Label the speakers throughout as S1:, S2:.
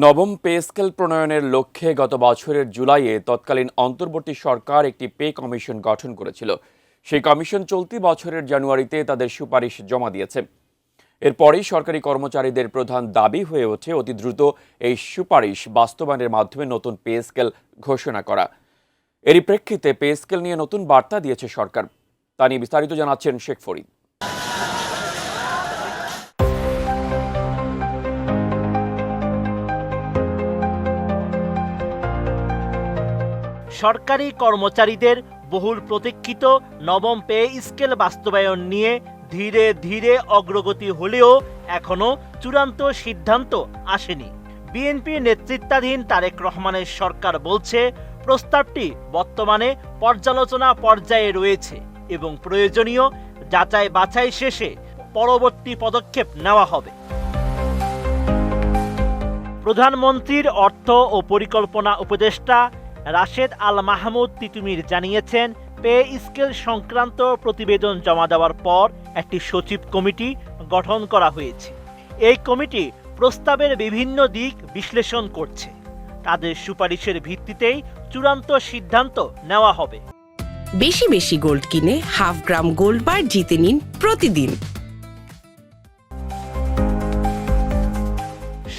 S1: নবম pay scale প্রণয়নের লক্ষ্যে গত বছরের জুলাইয়ে তৎকালীন অন্তর্বর্তী সরকার একটি পে কমিশন গঠন করেছিল। সেই কমিশন চলতি বছরের জানুয়ারিতে তাদের সুপারিশ জমা দিয়েছে। এরপরেই সরকারি কর্মচারীদের প্রধান দাবি হয়ে ওঠে অতি দ্রুত এই সুপারিশ বাস্তবায়নের মাধ্যমে নতুন পে স্কেল ঘোষণা করা। এরই প্রেক্ষিতে পে স্কেল নিয়ে নতুন বার্তা দিয়েছে সরকার। তা নিয়ে বিস্তারিত জানাচ্ছেন শেখ ফরিদ।
S2: সরকারি কর্মচারীদের বহুল প্রতীক্ষিত নবম পে স্কেল বাস্তবায়ন নিয়ে ধীরে ধীরে অগ্রগতি হলেও এখনো চূড়ান্ত সিদ্ধান্ত আসেনি। বিএনপি নেতৃত্বাধীন তারেক রহমানের সরকার বলছে প্রস্তাবটি বর্তমানে পর্যালোচনা পর্যায়ে রয়েছে এবং প্রয়োজনীয় যাচাই বাছাই শেষে পরবর্তী পদক্ষেপ নেওয়া হবে। প্রধানমন্ত্রীর অর্থ ও পরিকল্পনা উপদেষ্টা রাশেদ আল মাহমুদ তিতুমির জানিয়েছেন, পে স্কেল সংক্রান্ত প্রতিবেদন জমা দেওয়ার পর একটি সচিব কমিটি গঠন করা হয়েছে। এই কমিটি প্রস্তাবের বিভিন্ন দিক বিশ্লেষণ করছে। তাদের সুপারিশের ভিত্তিতেই চূড়ান্ত সিদ্ধান্ত নেওয়া হবে।
S3: বেশি বেশি গোল্ড কিনে হাফ গ্রাম গোল্ড বার জিতে নিন প্রতিদিন।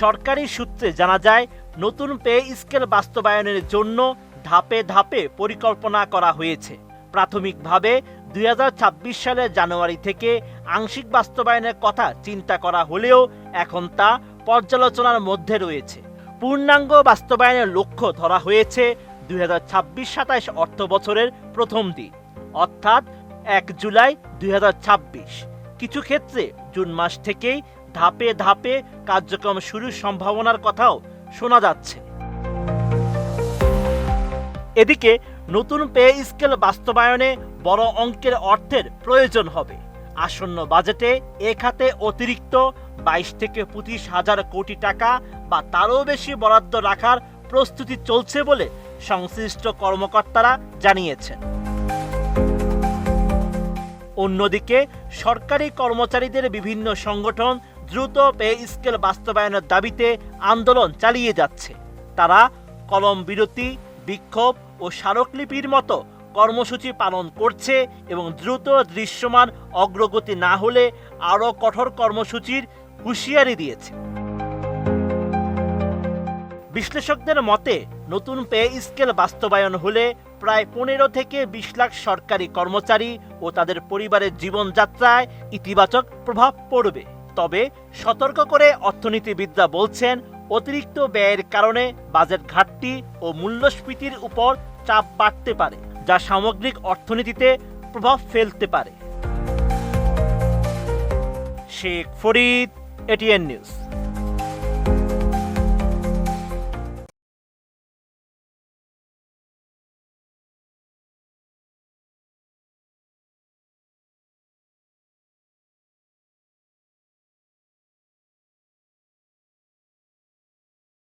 S2: সরকারি সূত্রে জানা যায়, নতুন পে স্কেল বাস্তবায়নের জন্য ধাপে ধাপে পরিকল্পনা করা হয়েছে। প্রাথমিকভাবে 2026 সালের জানুয়ারি থেকে আংশিক বাস্তবায়নের কথা চিন্তা করা হলেও এখন তা পর্যালোচনার মধ্যে রয়েছে। পূর্ণাঙ্গ বাস্তবায়নের লক্ষ্য ধরা হয়েছে 2026-27 অর্থ বছরের প্রথম দিন, অর্থাৎ 1 জুলাই 2026। কিছু ক্ষেত্রে জুন মাস থেকেই ধাপে ধাপে কার্যক্রম শুরুর সম্ভাবনার কথাও শোনা যাচ্ছে। এদিকে নতুন পে স্কেল বাস্তবায়নে বড় অঙ্কের অর্থের প্রয়োজন হবে। আসন্ন বাজেটে এ খাতে অতিরিক্ত 22 থেকে 25 হাজার কোটি টাকা বা তারও বেশি বরাদ্দ রাখার প্রস্তুতি চলছে বলে সংশ্লিষ্ট কর্মকর্তারা জানিয়েছেন। অন্যদিকে সরকারি কর্মচারীদের বিভিন্ন সংগঠন দ্রুত পে স্কেল বাস্তবায়নের দাবিতে আন্দোলন চালিয়ে যাচ্ছে। তারা কলম বিরতি, বিক্ষোভ ও স্মারকলিপির মতো কর্মসূচি পালন করছে এবং দ্রুত দৃশ্যমান অগ্রগতি না হলে আরও কঠোর কর্মসূচির হুঁশিয়ারি দিয়েছে। বিশ্লেষকদের মতে, নতুন পে স্কেল বাস্তবায়ন হলে প্রায় 15 থেকে 20 লাখ সরকারি কর্মচারী ও তাদের পরিবারের জীবনযাত্রায় ইতিবাচক প্রভাব পড়বে। তবে সতর্ক করে অর্থনীতিবিদরা বলছেন, অতিরিক্ত ব্যয়ের কারণে বাজেট ঘাটতি ও মূল্যস্ফীতির উপর চাপ বাড়তে পারে, যা সামগ্রিক অর্থনীতিতে প্রভাব ফেলতে পারে। Sheikh Farid, ATN news.